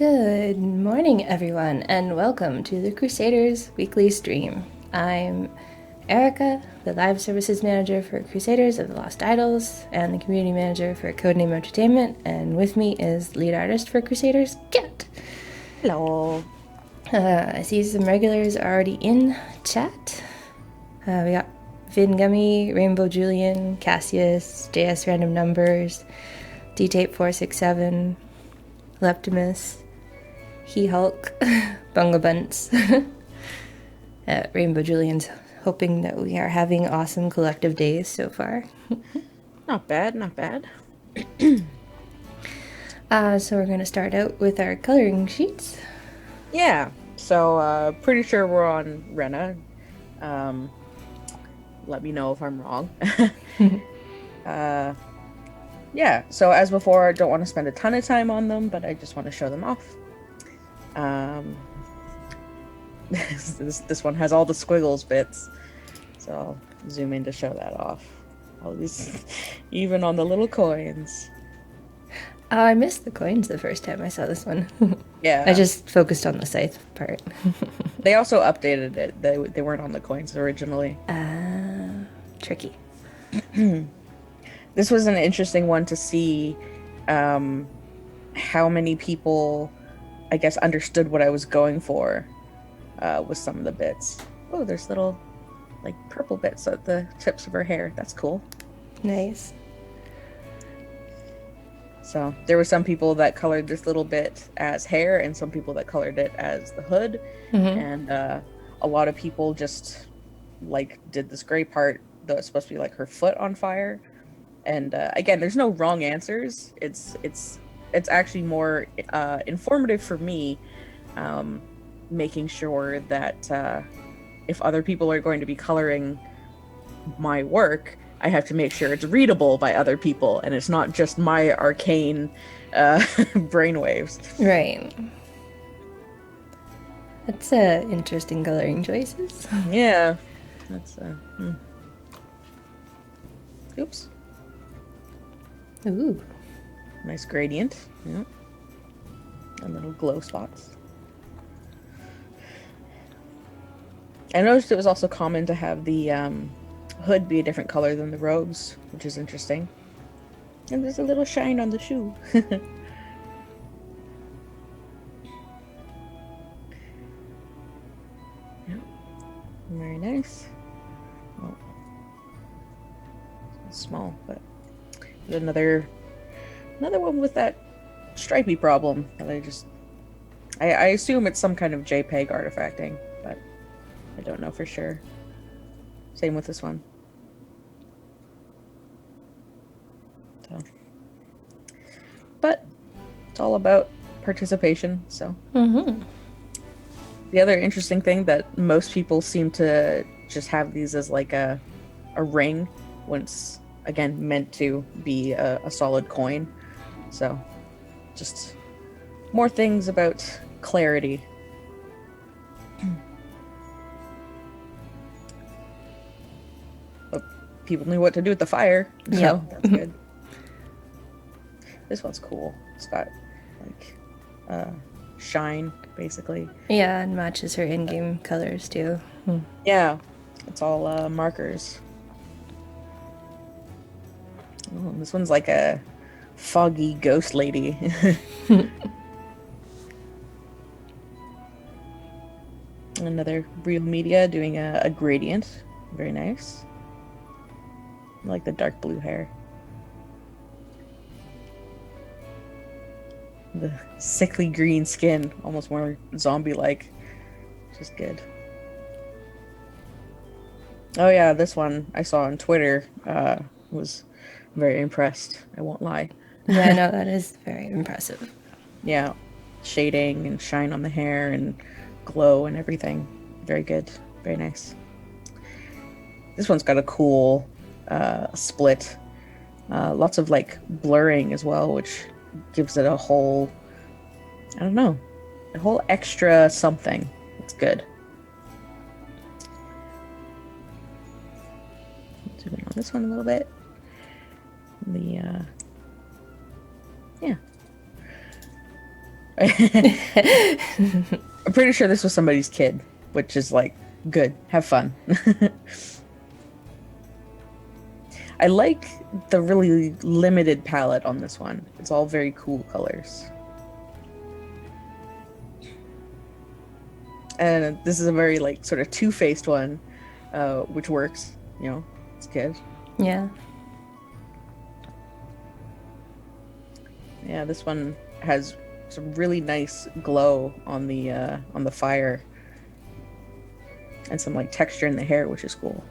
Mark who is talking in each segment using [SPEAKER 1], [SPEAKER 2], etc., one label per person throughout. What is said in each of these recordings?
[SPEAKER 1] Good morning, everyone, and welcome to the Crusaders Weekly stream. I'm Erika, the Live Services Manager for Crusaders of the Lost Idols, and the Community Manager for Codename Entertainment, and with me is Lead Artist for Crusaders, Kat.
[SPEAKER 2] Hello.
[SPEAKER 1] I see some regulars already in chat. We got Vin Gummy, Rainbow Julian, Cassius, JS Random Numbers, D-Tape 467, Leptimus, He Hulk, Bunga Bunts. Rainbow Julian's hoping that we are having awesome collective days so far.
[SPEAKER 2] Not bad, not bad.
[SPEAKER 1] So we're going to start out with our coloring sheets.
[SPEAKER 2] Yeah, so pretty sure we're on Rena. Let me know if I'm wrong. Yeah, so as before, I don't want to spend a ton of time on them, but I just want to show them off. This one has all the squiggles bits, so I'll zoom in to show that off. All these, even on the little coins.
[SPEAKER 1] Oh, I missed the coins the first time I saw this one.
[SPEAKER 2] Yeah.
[SPEAKER 1] I just focused on the scythe part.
[SPEAKER 2] They also updated it. They weren't on the coins originally.
[SPEAKER 1] Tricky.
[SPEAKER 2] This was an interesting one to see how many people, I guess, understood what I was going for with some of the bits. Oh, there's little, like, purple bits at the tips of her hair. That's cool.
[SPEAKER 1] Nice.
[SPEAKER 2] So there were some people that colored this little bit as hair and some people that colored it as the hood.
[SPEAKER 1] Mm-hmm.
[SPEAKER 2] And a lot of people just, like, did this gray part that was supposed to be, like, her foot on fire. And again, there's no wrong answers. It's actually more informative for me, making sure that if other people are going to be coloring my work, I have to make sure it's readable by other people, and it's not just my arcane brainwaves.
[SPEAKER 1] Right. That's interesting coloring choices.
[SPEAKER 2] Yeah, that's Oops.
[SPEAKER 1] Ooh.
[SPEAKER 2] Nice gradient. Yeah. And little glow spots. I noticed it was also common to have the hood be a different color than the robes, which is interesting. And there's a little shine on the shoe. Yeah. Very nice. Oh. It's small, but another one with that stripey problem that I assume it's some kind of JPEG artifacting, but I don't know for sure. Same with this one. So, but it's all about participation. So the other interesting thing that most people seem to just have these as like a ring when it's, again, meant to be a solid coin. So just more things about clarity. But people knew what to do with the fire, so
[SPEAKER 1] Yep.
[SPEAKER 2] that's good. This one's cool. It's got like shine, basically.
[SPEAKER 1] Yeah, and matches her in-game colors too.
[SPEAKER 2] Yeah, it's all markers. Oh, this one's like a foggy ghost lady. Another real media doing a gradient. Very nice. I like the dark blue hair. The sickly green skin, almost more zombie-like. Just good. Oh yeah, this one I saw on Twitter. Was very impressed, I won't lie.
[SPEAKER 1] Yeah, I know, that is very impressive.
[SPEAKER 2] Yeah, shading and shine on the hair and glow and everything. Very good, very nice. This one's got a cool split. Lots of like blurring as well, which gives it a whole, I don't know, a whole extra something. It's good. Zoom in on this one a little bit. Yeah. I'm pretty sure this was somebody's kid, which is like, good. Have fun. I like the really limited palette on this one. It's all very cool colors. And this is a very like sort of two-faced one, which works, you know, it's good.
[SPEAKER 1] Yeah.
[SPEAKER 2] Yeah, this one has some really nice glow on the fire. And some like texture in the hair, which is cool.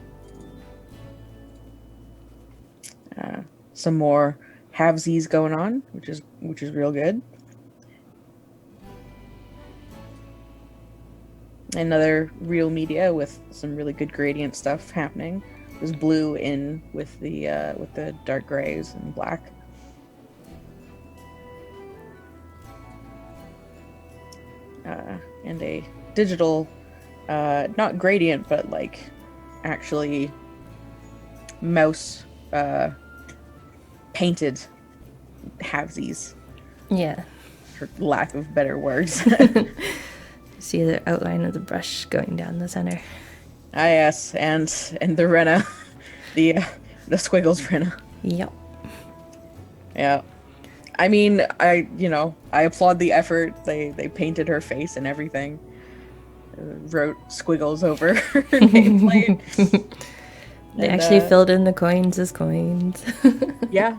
[SPEAKER 2] Some more halvesies going on, which is real good. Another real media with some really good gradient stuff happening. There's blue in with the dark grays and black. And a digital, not gradient, but like actually mouse painted halvesies.
[SPEAKER 1] Yeah.
[SPEAKER 2] For lack of better words.
[SPEAKER 1] See the outline of the brush going down the center.
[SPEAKER 2] Ah, yes, and the Rena, the Squiggles Rena.
[SPEAKER 1] Yep.
[SPEAKER 2] Yeah. I mean, I applaud the effort. They painted her face and everything. Wrote squiggles over her nameplate.
[SPEAKER 1] They actually filled in the coins as coins.
[SPEAKER 2] Yeah.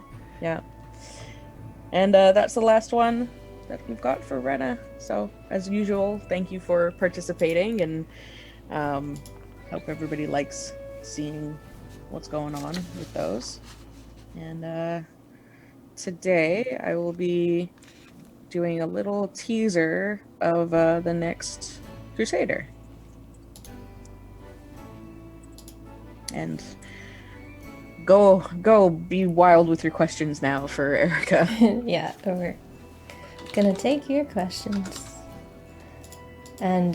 [SPEAKER 2] And that's the last one that we've got for Rena. So, as usual, thank you for participating, and hope everybody likes seeing what's going on with those. And today I will be doing a little teaser of the next Crusader. And go be wild with your questions now for Erika.
[SPEAKER 1] Yeah, we're gonna take your questions. And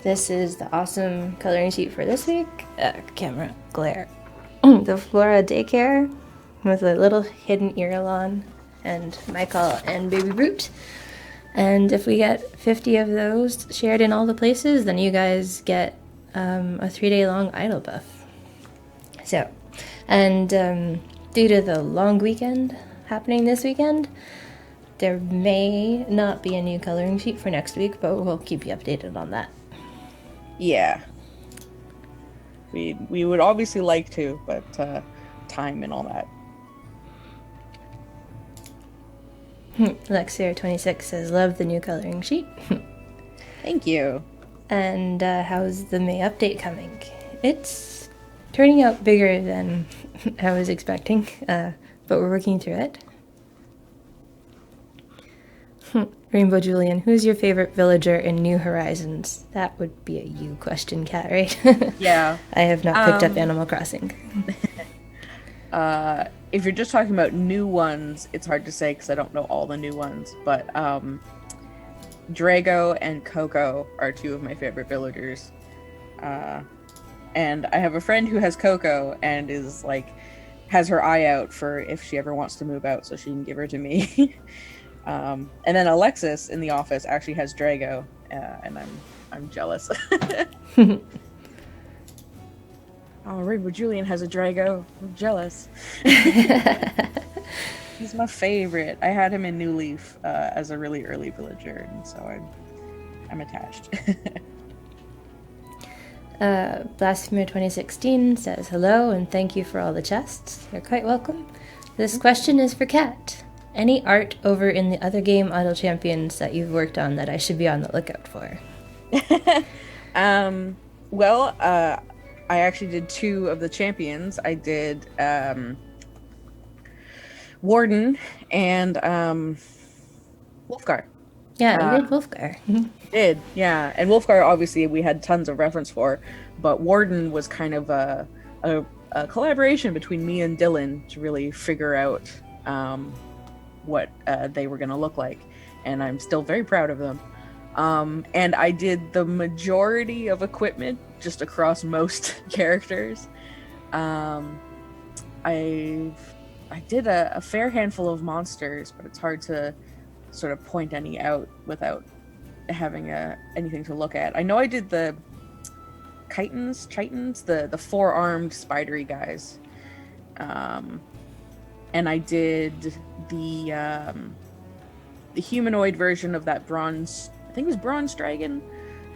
[SPEAKER 1] this is the awesome coloring sheet for this week. Camera glare. The Flora Daycare with a little hidden Irulan and Michael and Baby Brute. And if we get 50 of those shared in all the places, then you guys get a 3-day long idol buff. So, and due to the long weekend happening this weekend, there may not be a new coloring sheet for next week, but we'll keep you updated on that.
[SPEAKER 2] Yeah. We would obviously like to, but time and all that.
[SPEAKER 1] Alexia26 says, love the new coloring sheet.
[SPEAKER 2] Thank you.
[SPEAKER 1] And how's the May update coming? It's turning out bigger than I was expecting, but we're working through it. Rainbow Julian, who's your favorite villager in New Horizons? That would be a you question, Kat, right?
[SPEAKER 2] Yeah.
[SPEAKER 1] I have not picked up Animal Crossing.
[SPEAKER 2] If you're just talking about new ones, it's hard to say because I don't know all the new ones, but Drago and Coco are two of my favorite villagers. And I have a friend who has Coco and is like, has her eye out for if she ever wants to move out so she can give her to me. And then Alexis in the office actually has Drago, and I'm jealous. Oh, Rainbow Julian has a Drago. I'm jealous. He's my favorite. I had him in New Leaf as a really early villager, and so I'm attached.
[SPEAKER 1] Blasphemer 2016 says hello and thank you for all the chests. You're quite welcome. This question is for Kat. Any art over in the other game Idol Champions that you've worked on that I should be on the lookout for?
[SPEAKER 2] Well, I actually did 2 of the champions. I did Warden and Wolfgar.
[SPEAKER 1] Yeah, you did Wolfgar.
[SPEAKER 2] Did, yeah. And Wolfgar, obviously, we had tons of reference for, but Warden was kind of a collaboration between me and Dylan to really figure out what they were going to look like. And I'm still very proud of them. And I did the majority of equipment just across most characters. I did a fair handful of monsters, but it's hard to sort of point any out without having anything to look at. I know I did the chitons, the four-armed spidery guys, and I did the humanoid version of that bronze. I think it was bronze dragon,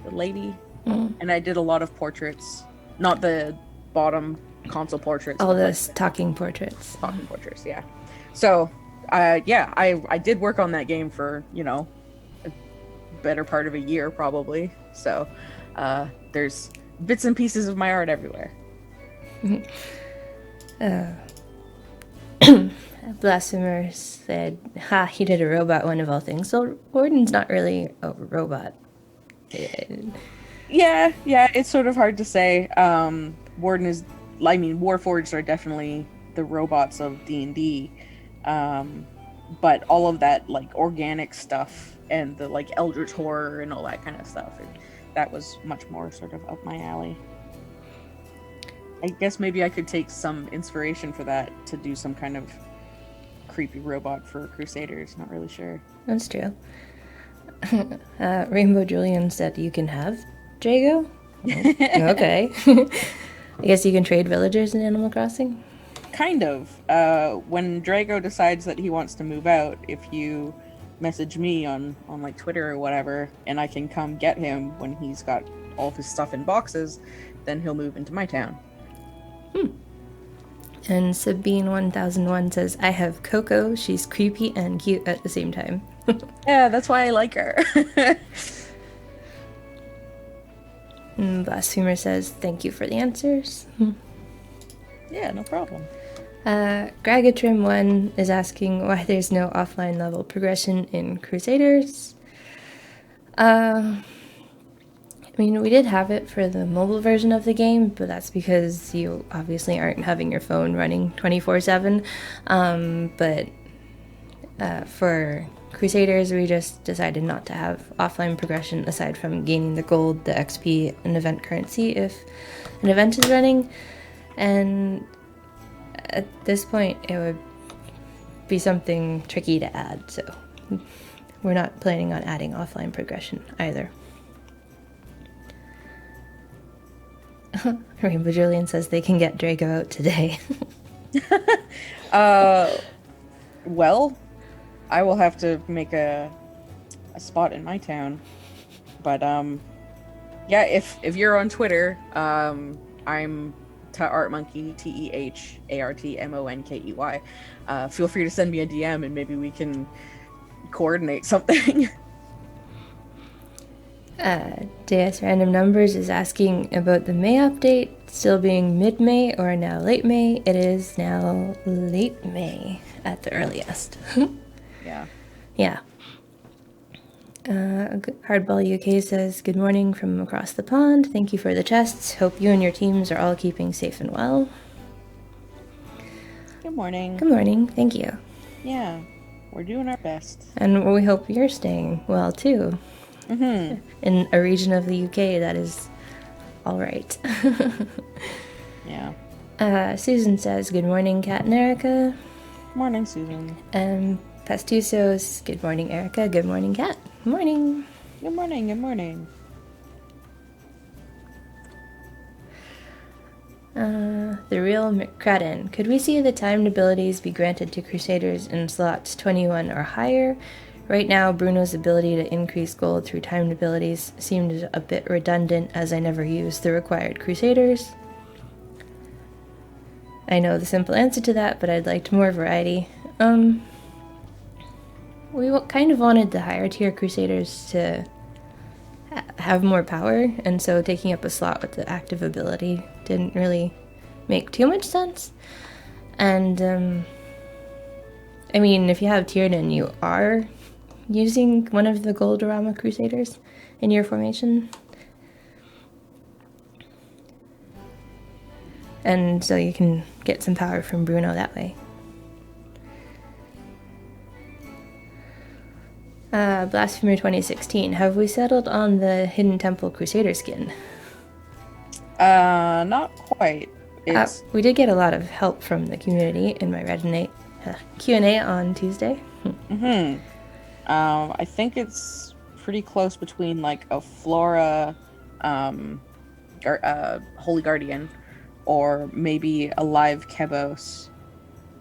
[SPEAKER 2] the lady, and I did a lot of portraits, not the bottom console portraits.
[SPEAKER 1] All those talking portraits.
[SPEAKER 2] Talking portraits, yeah. So, I did work on that game for, a better part of a year, probably. So, there's bits and pieces of my art everywhere.
[SPEAKER 1] Blasphemer said, he did a robot one of all things. So, Warden's not really a robot.
[SPEAKER 2] Yeah, it's sort of hard to say. Warforged are definitely the robots of D&D. But all of that, like, organic stuff and the, like, eldritch horror and all that kind of stuff, that was much more sort of up my alley. I guess maybe I could take some inspiration for that to do some kind of creepy robot for Crusaders. Not really sure.
[SPEAKER 1] That's true. Rainbow Julian said you can have Drago? Okay. I guess you can trade villagers in Animal Crossing?
[SPEAKER 2] Kind of. When Drago decides that he wants to move out, if you message me on like Twitter or whatever, and I can come get him when he's got all of his stuff in boxes, then he'll move into my town.
[SPEAKER 1] And Sabine1001 says, I have Coco. She's creepy and cute at the same time.
[SPEAKER 2] Yeah, that's why I like her.
[SPEAKER 1] And Blasphemer says, thank you for the answers.
[SPEAKER 2] Yeah, no problem.
[SPEAKER 1] Gragatrim1 is asking why there's no offline level progression in Crusaders. We did have it for the mobile version of the game, but that's because you obviously aren't having your phone running 24/7. But for Crusaders, we just decided not to have offline progression aside from gaining the gold, the XP, and event currency if an event is running. And at this point, it would be something tricky to add, so we're not planning on adding offline progression either. Rainbow Julian says they can get Drago out today.
[SPEAKER 2] Well, I will have to make a spot in my town. But, yeah, if you're on Twitter, I'm TheArtMonkey, TeHArtMonkey. Feel free to send me a DM and maybe we can coordinate something.
[SPEAKER 1] JS Random Numbers is asking about the May update still being mid-May or now late May. It is now late May at the earliest. Yeah. Hardball UK says, good morning from across the pond. Thank you for the chests. Hope you and your teams are all keeping safe and well.
[SPEAKER 2] Good morning.
[SPEAKER 1] Good morning. Thank you.
[SPEAKER 2] Yeah, we're doing our best.
[SPEAKER 1] And we hope you're staying well, too.
[SPEAKER 2] Mm-hmm.
[SPEAKER 1] In a region of the UK that is all right.
[SPEAKER 2] Yeah.
[SPEAKER 1] Susan says, good morning, Kat and Erika.
[SPEAKER 2] Morning, Susan.
[SPEAKER 1] And Pastusos, good morning, Erika. Good morning, Kat. Morning.
[SPEAKER 2] Good morning, good morning.
[SPEAKER 1] The real McCradden. Could we see the timed abilities be granted to Crusaders in slots 21 or higher? Right now, Bruno's ability to increase gold through timed abilities seemed a bit redundant as I never used the required Crusaders. I know the simple answer to that, but I'd liked more variety. We kind of wanted the higher tier Crusaders to have more power, and so taking up a slot with the active ability didn't really make too much sense. And, if you have Tiernan, you are using one of the Goldorama Crusaders in your formation. And so you can get some power from Bruno that way. Blasphemer 2016. Have we settled on the Hidden Temple Crusader skin?
[SPEAKER 2] Not quite.
[SPEAKER 1] We did get a lot of help from the community in my Q&A on Tuesday.
[SPEAKER 2] Mm-hmm. I think it's pretty close between like a Flora, Holy Guardian, or maybe a live Kebos,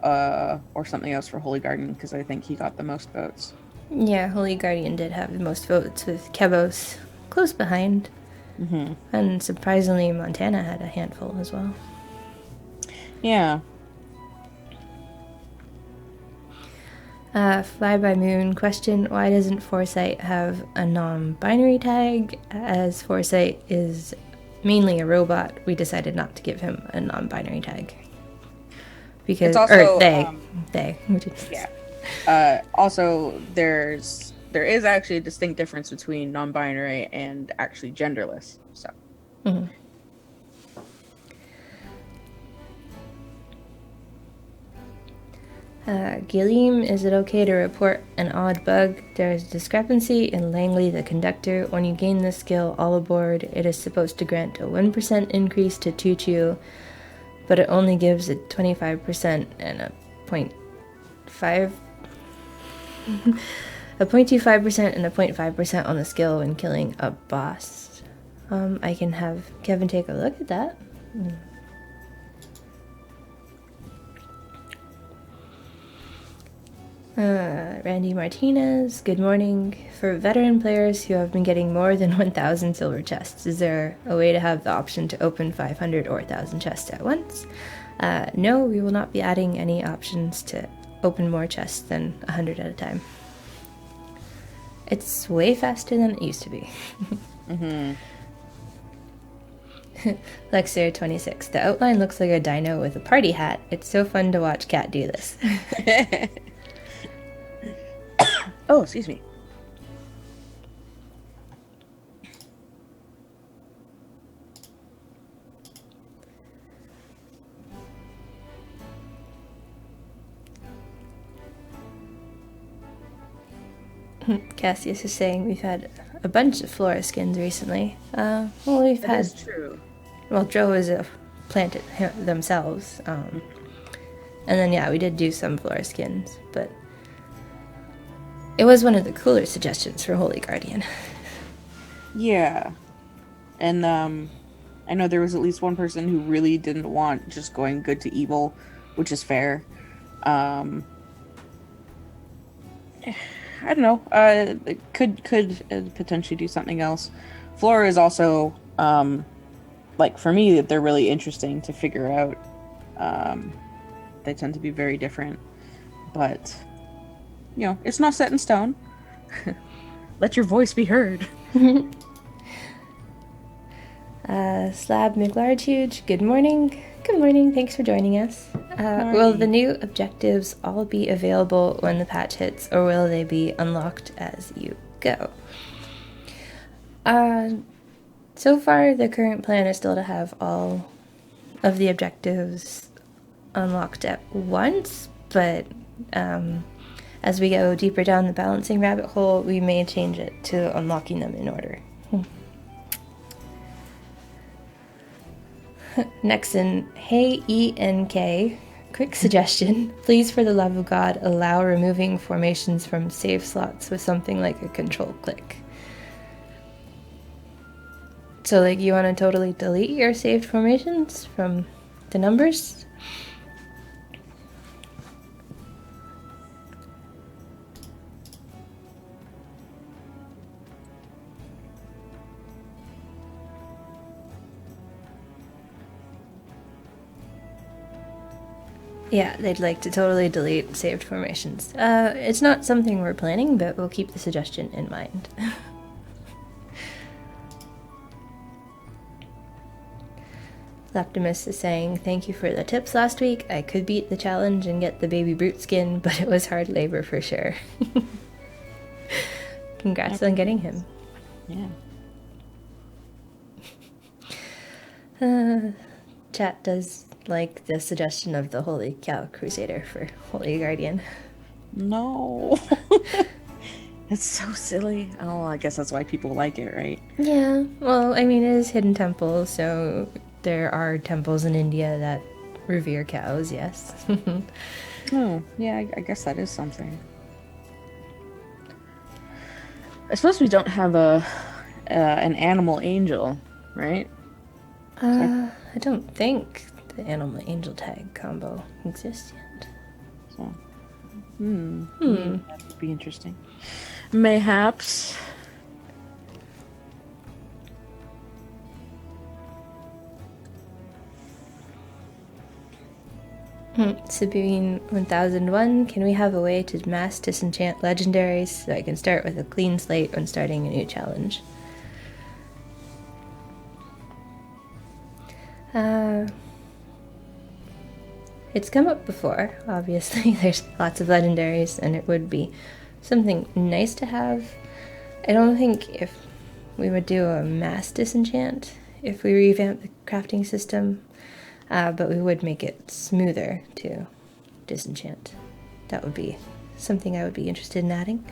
[SPEAKER 2] or something else for Holy Guardian, because I think he got the most votes.
[SPEAKER 1] Yeah, Holy Guardian did have the most votes, with Kebos close behind.
[SPEAKER 2] Mm-hmm.
[SPEAKER 1] And surprisingly, Montana had a handful as well.
[SPEAKER 2] Yeah.
[SPEAKER 1] Fly by Moon question: why doesn't Foresight have a non-binary tag? As Foresight is mainly a robot, we decided not to give him a non-binary tag. Because,
[SPEAKER 2] It's also,
[SPEAKER 1] they.
[SPEAKER 2] yeah. Also, there is actually a distinct difference between non-binary and actually genderless. So.
[SPEAKER 1] Mm-hmm. Gilliam, is it okay to report an odd bug? There is a discrepancy in Langley the conductor. When you gain this skill all aboard, it is supposed to grant a 1% increase to Choo-Choo, but it only gives a 25% and a 0.5... a 0.25% and a 0.5% on the skill when killing a boss. I can have Kevin take a look at that. Randy Martinez, good morning. For veteran players who have been getting more than 1,000 silver chests, is there a way to have the option to open 500 or 1,000 chests at once? No, we will not be adding any options to open more chests than 100 at a time. It's way faster than it used to be.
[SPEAKER 2] Mm-hmm.
[SPEAKER 1] Lexer26, the outline looks like a dino with a party hat. It's so fun to watch Kat do this.
[SPEAKER 2] Oh, excuse me.
[SPEAKER 1] Cassius is saying we've had a bunch of Flora skins recently. We've had...
[SPEAKER 2] That's true.
[SPEAKER 1] Well, Joe is a planted themselves. And then, yeah, we did do some Flora skins, but it was one of the cooler suggestions for Holy Guardian.
[SPEAKER 2] Yeah. And I know there was at least one person who really didn't want just going good to evil, which is fair. I don't know. It could potentially do something else. Flora is also, like, for me, they're really interesting to figure out. They tend to be very different. But, you know, it's not set in stone. Let your voice be heard.
[SPEAKER 1] Slab McLarge, good morning. Good morning, thanks for joining us. Will the new objectives all be available when the patch hits, or will they be unlocked as you go? So far, the current plan is still to have all of the objectives unlocked at once, but as we go deeper down the balancing rabbit hole, we may change it to unlocking them in order. Nexon, hey ENK, quick suggestion. Please, for the love of God, allow removing formations from save slots with something like a control click. So, like, you want to totally delete your saved formations from the numbers? Yeah, they'd like to totally delete saved formations. It's not something we're planning, but we'll keep the suggestion in mind. Optimus is saying, thank you for the tips last week. I could beat the challenge and get the baby brute skin, but it was hard labor for sure. Congrats on getting him.
[SPEAKER 2] Yeah.
[SPEAKER 1] Chat does like the suggestion of the Holy Cow Crusader for Holy Guardian.
[SPEAKER 2] No. It's so silly. Oh, I guess that's why people like it, right?
[SPEAKER 1] Yeah, well, I mean, it is hidden temple, so there are temples in India that revere cows, yes.
[SPEAKER 2] Oh, yeah, I guess that is something. I suppose we don't have a an animal angel, right?
[SPEAKER 1] I don't think the animal angel tag combo exists yet.
[SPEAKER 2] So, maybe that would be interesting. Mayhaps.
[SPEAKER 1] Sabine 1001, can we have a way to mass disenchant legendaries so I can start with a clean slate when starting a new challenge? It's come up before, obviously. There's lots of legendaries, and it would be something nice to have. I don't think if we would do a mass disenchant if we revamp the crafting system, but we would make it smoother to disenchant. That would be something I would be interested in adding.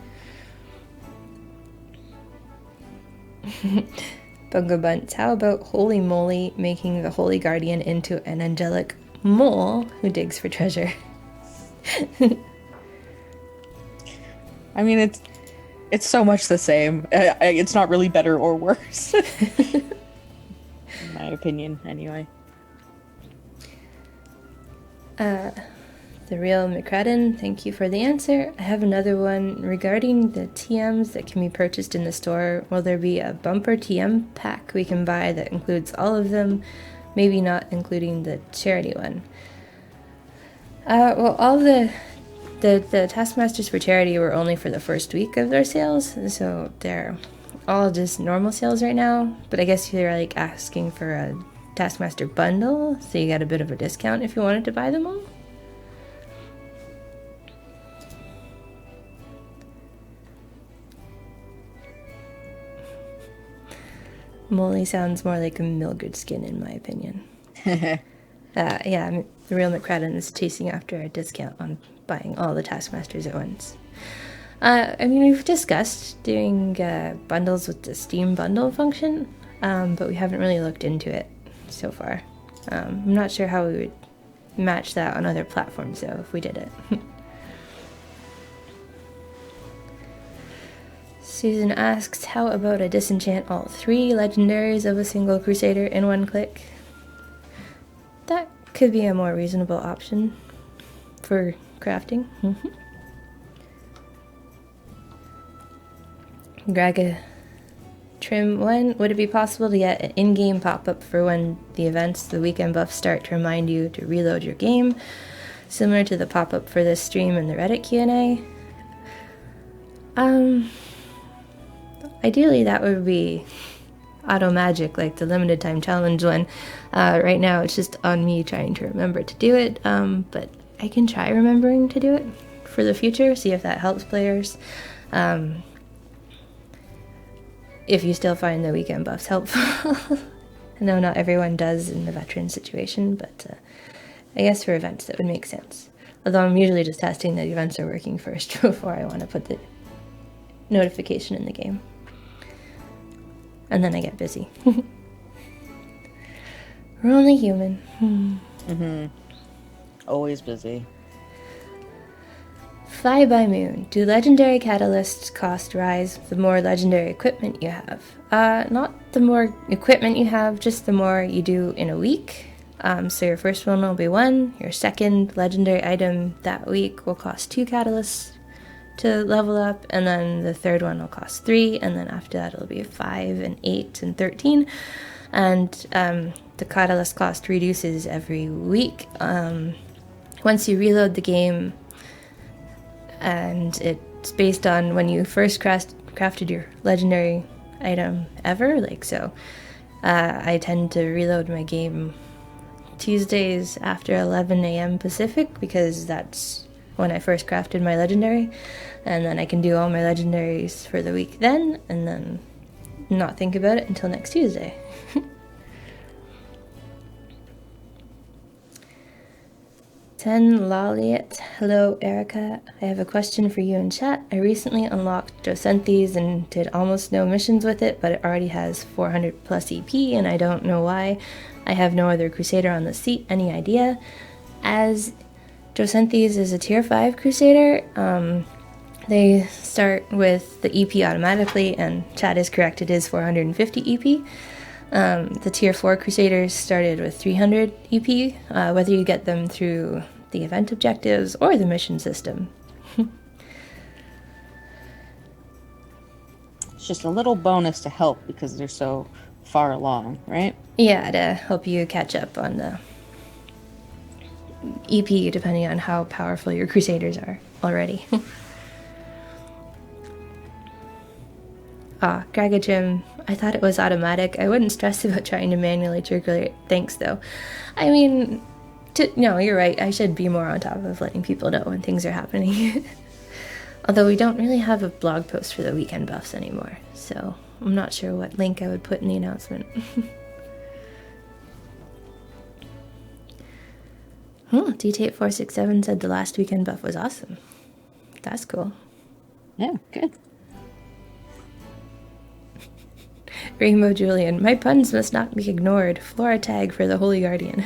[SPEAKER 1] Bungo Bunts, how about Holy Moly making the Holy Guardian into an angelic mole who digs for treasure?
[SPEAKER 2] I mean, it's so much the same. It's not really better or worse. In my opinion, anyway.
[SPEAKER 1] The real McCradden, thank you for the answer. I have another one regarding the TMs that can be purchased in the store. Will there be a bumper TM pack we can buy that includes all of them? Maybe not including the charity one. Well, all the Taskmasters for Charity were only for the first week of their sales, so they're all just normal sales right now. But I guess you're like asking for a Taskmaster bundle, so you got a bit of a discount if you wanted to buy them all. Molly sounds more like a Mildred skin, in my opinion. Yeah, the real McCradden is chasing after a discount on buying all the Taskmasters at once. I mean, we've discussed doing bundles with the Steam bundle function, but we haven't really looked into it so far. I'm not sure how we would match that on other platforms, though, if we did it. Susan asks, how about a disenchant all 3 legendaries of a single Crusader in one click? That could be a more reasonable option for crafting. Graga Trim 1, would it be possible to get an in-game pop-up for when the events, the weekend buffs start to remind you to reload your game, similar to the pop-up for this stream and the Reddit Q&A? Ideally, that would be auto magic, like the limited time challenge one. Right now, it's just on me trying to remember to do it, but I can try remembering to do it for the future, see if that helps players. If you still find the weekend buffs helpful. I know not everyone does in the veteran situation, but I guess for events that would make sense. Although I'm usually just testing that events are working first before I want to put the notification in the game. And then I get busy. We're only human.
[SPEAKER 2] Always busy.
[SPEAKER 1] Fly by Moon. Do legendary catalysts cost rise the more legendary equipment you have? Not the more equipment you have, just the more you do in a week. So your first one will be 1. Your second legendary item that week will cost 2 catalysts to level up, and then the third one will cost 3, and then after that it'll be 5 and 8 and 13. And the catalyst cost reduces every week. Once you reload the game, and it's based on when you first crafted your legendary item ever, like so. I tend to reload my game Tuesdays after 11 a.m. Pacific, because that's when I first crafted my legendary, and then I can do all my legendaries for the week then, and then not think about it until next Tuesday. Ten Laliet. Hello, Erika. I have a question for you in chat. I recently unlocked Docenthes and did almost no missions with it, but it already has 400 plus EP, and I don't know why. I have no other Crusader on the seat. Any idea? As Docenthes is a tier 5 Crusader, They start with the EP automatically, and Chad is correct, it is 450 EP. The Tier 4 Crusaders started with 300 EP, whether you get them through the event objectives or the mission system.
[SPEAKER 2] It's just a little bonus to help because they're so far along, right?
[SPEAKER 1] Yeah, to help you catch up on the EP, depending on how powerful your Crusaders are already. Gragajim, I thought it was automatic. I wouldn't stress about trying to manually circulate. Thanks, though. I mean, no, you're right. I should be more on top of letting people know when things are happening. Although we don't really have a blog post for the weekend buffs anymore, so I'm not sure what link I would put in the announcement. DT8467 said the last weekend buff was awesome. That's cool.
[SPEAKER 2] Yeah, good.
[SPEAKER 1] Rainbow Julian, my puns must not be ignored. Flora tag for the Holy Guardian.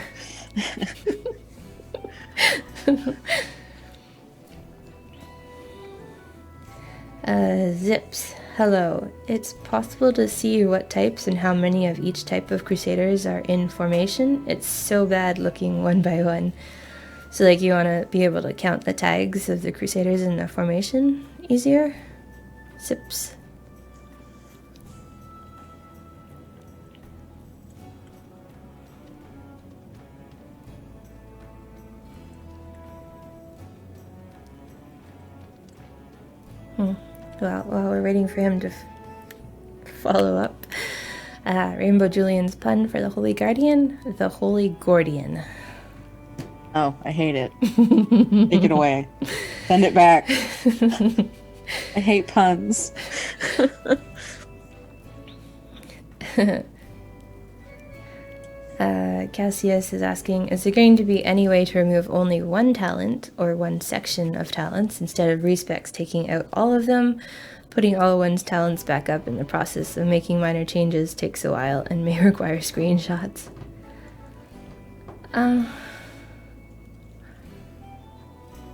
[SPEAKER 1] Zips, hello. It's possible to see what types and how many of each type of Crusaders are in formation. It's so bad looking one by one. So like you want to be able to count the tags of the Crusaders in the formation easier? Zips. Well, while we're waiting for him to follow up, Rainbow Julian's pun for the Holy Guardian, the Holy Gordian.
[SPEAKER 2] Oh, I hate it. Take it away. Send it back. I hate puns.
[SPEAKER 1] Cassius is asking, is there going to be any way to remove only one talent or one section of talents instead of respecs taking out all of them? Putting all one's talents back up in the process of making minor changes takes a while and may require screenshots.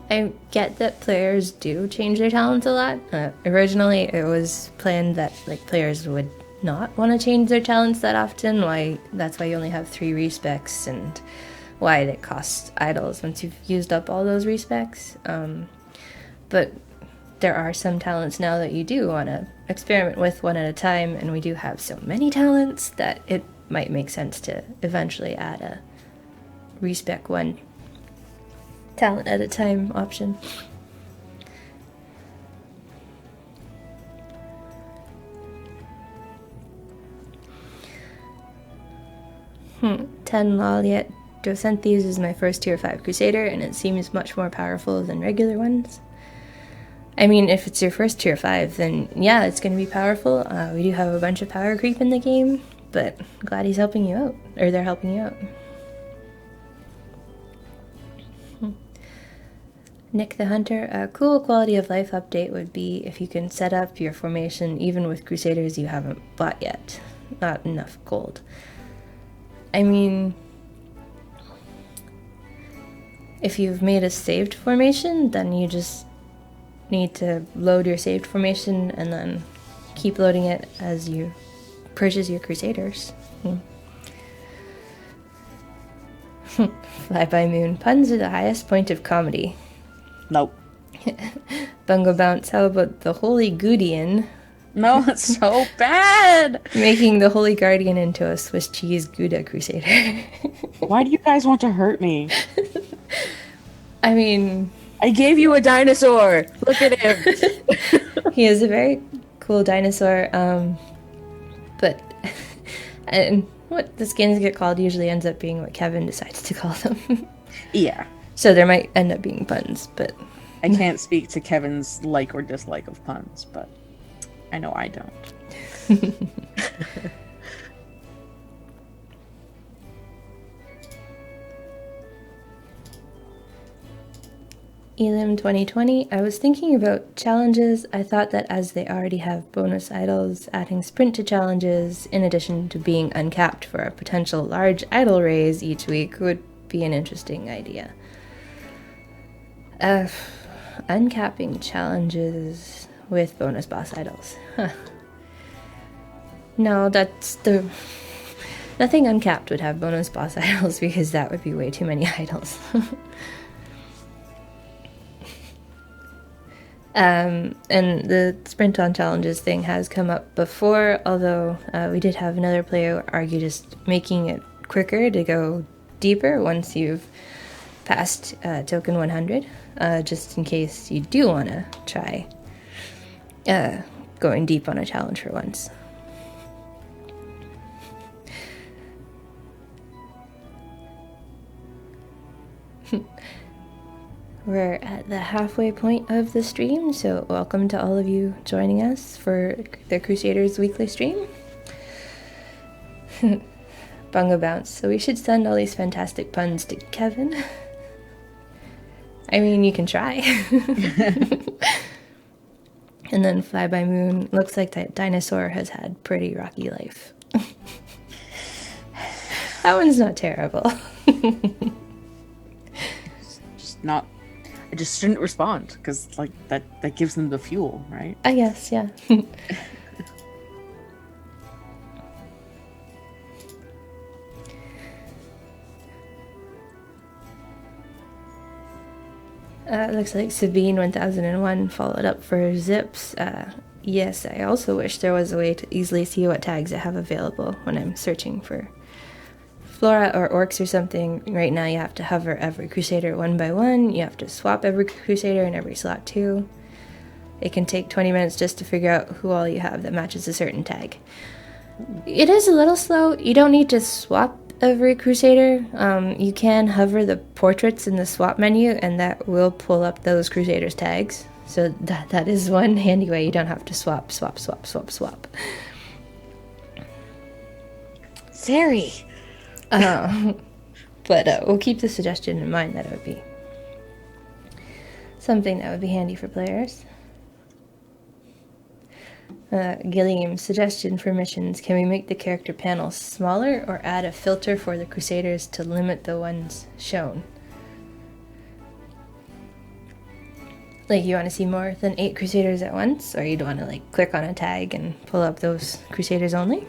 [SPEAKER 1] I get that players do change their talents a lot. Originally, it was planned that players would not want to change their talents that often. That's why you only have 3 respecs, and why it costs idols once you've used up all those respecs. But there are some talents now that you do want to experiment with one at a time, and we do have so many talents that it might make sense to eventually add a respec one talent at a time option. Ten Laliet Docenthes is my first tier 5 Crusader, and it seems much more powerful than regular ones. I mean, if it's your first tier 5, then yeah, it's going to be powerful. We do have a bunch of power creep in the game, but glad he's helping you out, or they're helping you out. Nick the Hunter, a cool quality of life update would be if you can set up your formation even with Crusaders you haven't bought yet. Not enough gold. I mean, if you've made a saved formation, then you just need to load your saved formation and then keep loading it as you purchase your Crusaders. Fly by Moon, puns are the highest point of comedy.
[SPEAKER 2] Nope.
[SPEAKER 1] Bungo Bounce, how about the Holy Guardian?
[SPEAKER 2] No, it's so bad!
[SPEAKER 1] Making the Holy Guardian into a Swiss cheese Gouda Crusader.
[SPEAKER 2] Why do you guys want to hurt me?
[SPEAKER 1] I mean,
[SPEAKER 2] I gave you a dinosaur! Look at him!
[SPEAKER 1] He is a very cool dinosaur, but and what the skins get called usually ends up being what Kevin decides to call them.
[SPEAKER 2] Yeah.
[SPEAKER 1] So there might end up being puns, but
[SPEAKER 2] I can't speak to Kevin's like or dislike of puns, but I know I don't.
[SPEAKER 1] Elim 2020, I was thinking about challenges. I thought that as they already have bonus idols, adding sprint to challenges, in addition to being uncapped for a potential large idol raise each week, would be an interesting idea. uncapping challenges with bonus boss idols. Huh. No, nothing uncapped would have bonus boss idols because that would be way too many idols. And the sprint on challenges thing has come up before, although we did have another player argue just making it quicker to go deeper once you've passed token 100, just in case you do want to try going deep on a challenge for once. We're at the halfway point of the stream, so welcome to all of you joining us for the Crusaders Weekly stream. Bungo bounce. So we should send all these fantastic puns to Kevin. I mean, you can try. And then Fly by Moon. Looks like that dinosaur has had pretty rocky life. That one's not terrible.
[SPEAKER 2] Just not. I just shouldn't respond because like that gives them the fuel, right?
[SPEAKER 1] I guess, yeah. Looks like Sabine 1001 followed up for Zips. Yes, I also wish there was a way to easily see what tags I have available when I'm searching for Flora or Orcs or something. Right now you have to hover every Crusader one by one. You have to swap every Crusader in every slot too. It can take 20 minutes just to figure out who all you have that matches a certain tag. It is a little slow. You don't need to swap every Crusader. You can hover the portraits in the swap menu and that will pull up those Crusaders tags. So that is one handy way. You don't have to swap.
[SPEAKER 2] Sari!
[SPEAKER 1] But we'll keep the suggestion in mind that it would be something that would be handy for players. Gilliam, suggestion for missions. Can we make the character panel smaller or add a filter for the Crusaders to limit the ones shown? Like, you want to see more than 8 Crusaders at once? Or you'd want to, like, click on a tag and pull up those Crusaders only?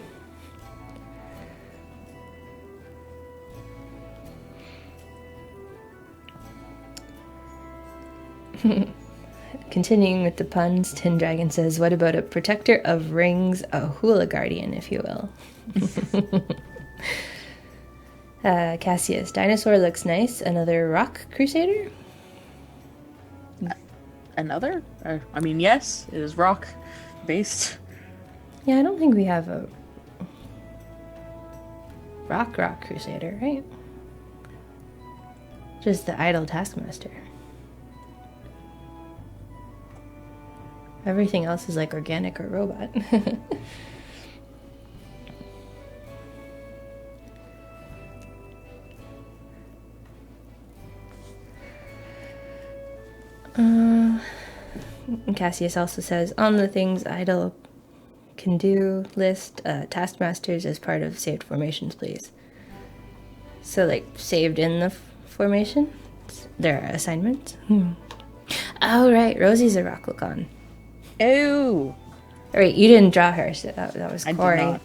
[SPEAKER 1] Continuing with the puns, Tin Dragon says, what about a protector of rings, a hula guardian, if you will? Cassius, dinosaur looks nice. Another rock crusader?
[SPEAKER 2] Another? I mean, yes, it is rock based.
[SPEAKER 1] Yeah, I don't think we have a rock crusader, right? Just the idle taskmaster. Everything else is like organic or robot. Cassius also says, on the things idle can do list, taskmasters as part of saved formations, please. So, like, saved in the formation? Their assignments? Oh, right. Rosie's a Rocklicon.
[SPEAKER 2] Oh!
[SPEAKER 1] Right, you didn't draw her, so that was Corey.
[SPEAKER 2] I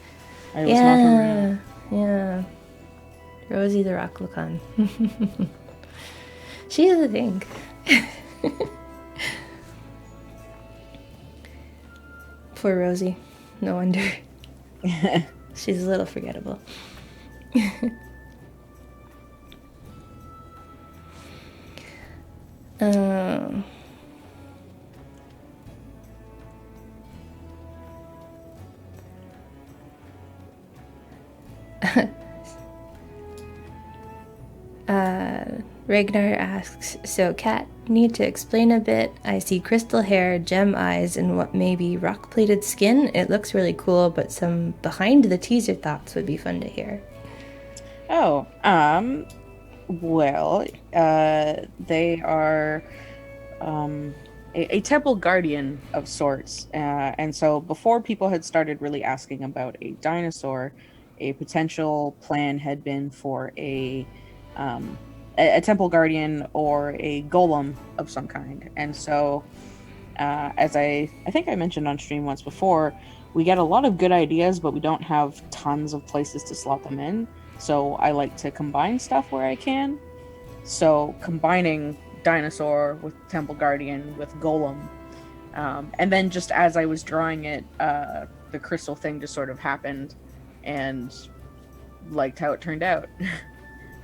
[SPEAKER 2] was not.
[SPEAKER 1] Yeah. Rosie the Rocklicon. She is a thing. Poor Rosie. No wonder. She's a little forgettable. Ragnar asks, so Kat, need to explain a bit. I see crystal hair, gem eyes, and what may be rock-plated skin. It looks really cool, but some behind-the-teaser thoughts would be fun to hear.
[SPEAKER 2] Oh, well, they are a temple guardian of sorts. And so before people had started really asking about a dinosaur, a potential plan had been for a a temple guardian or a golem of some kind. And so, as I think I mentioned on stream once before, we get a lot of good ideas, but we don't have tons of places to slot them in. So I like to combine stuff where I can. So combining dinosaur with temple guardian with golem, and then just as I was drawing it, the crystal thing just sort of happened, and liked how it turned out.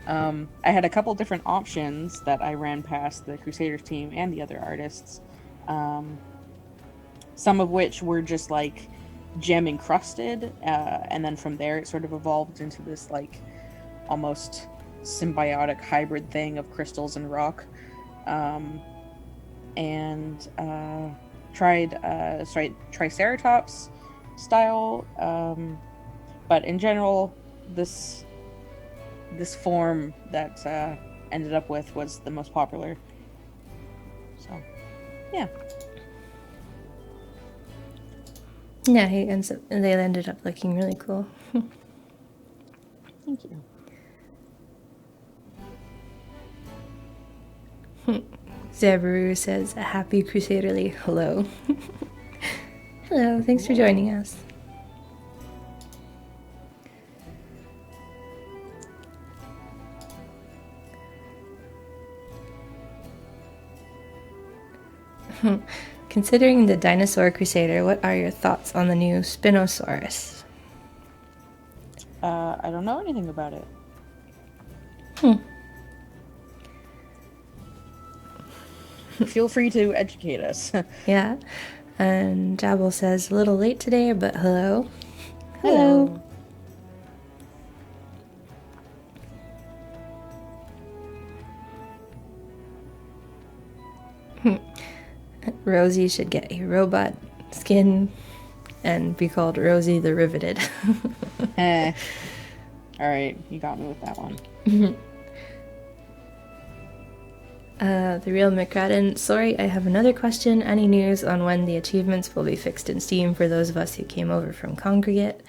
[SPEAKER 2] I had a couple different options that I ran past the Crusaders team and the other artists. Some of which were just like gem encrusted, and then from there it sort of evolved into this like almost symbiotic hybrid thing of crystals and rock. And tried Triceratops style, but in general, this form that ended up with was the most popular. So, yeah.
[SPEAKER 1] Yeah, they ended up looking really cool.
[SPEAKER 2] Thank you.
[SPEAKER 1] Zabaru says, a happy Crusaderly hello. Hello, thanks for joining us. Considering the Dinosaur Crusader, what are your thoughts on the new Spinosaurus?
[SPEAKER 2] I don't know anything about it. Feel free to educate us.
[SPEAKER 1] Yeah. And Jabble says, a little late today, but hello. Hello. Rosie should get a robot skin and be called Rosie the Riveted.
[SPEAKER 2] Alright, you got me with that one.
[SPEAKER 1] The real McCradden, sorry, I have another question. Any news on when the achievements will be fixed in Steam for those of us who came over from Congregate?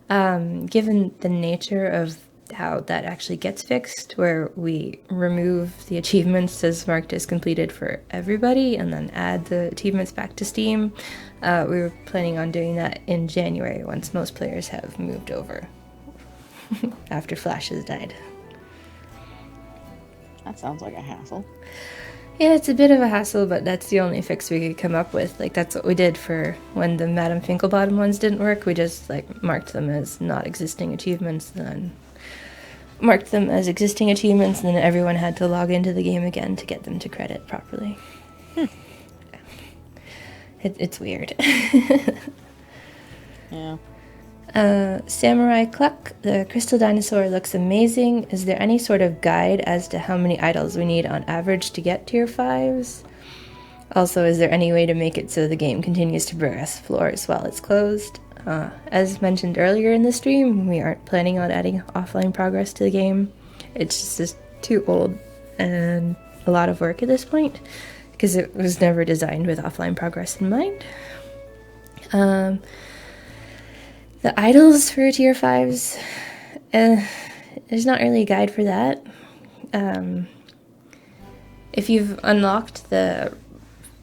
[SPEAKER 1] Given the nature of how that actually gets fixed, where we remove the achievements as marked as completed for everybody and then add the achievements back to Steam, we were planning on doing that in January once most players have moved over after Flash has died.
[SPEAKER 2] That sounds like a hassle.
[SPEAKER 1] Yeah, it's a bit of a hassle, but that's the only fix we could come up with. Like, that's what we did for when the Madame Finkelbottom ones didn't work. We just, like, marked them as not existing achievements, then marked them as existing achievements, and then everyone had to log into the game again to get them to credit properly. It's weird.
[SPEAKER 2] Yeah.
[SPEAKER 1] Samurai Cluck, the crystal dinosaur looks amazing. Is there any sort of guide as to how many idols we need on average to get tier 5s? Also, is there any way to make it so the game continues to progress floors while it's closed? As mentioned earlier in the stream, we aren't planning on adding offline progress to the game. It's just too old and a lot of work at this point, because it was never designed with offline progress in mind. The idols for tier 5s, there's not really a guide for that. If you've unlocked the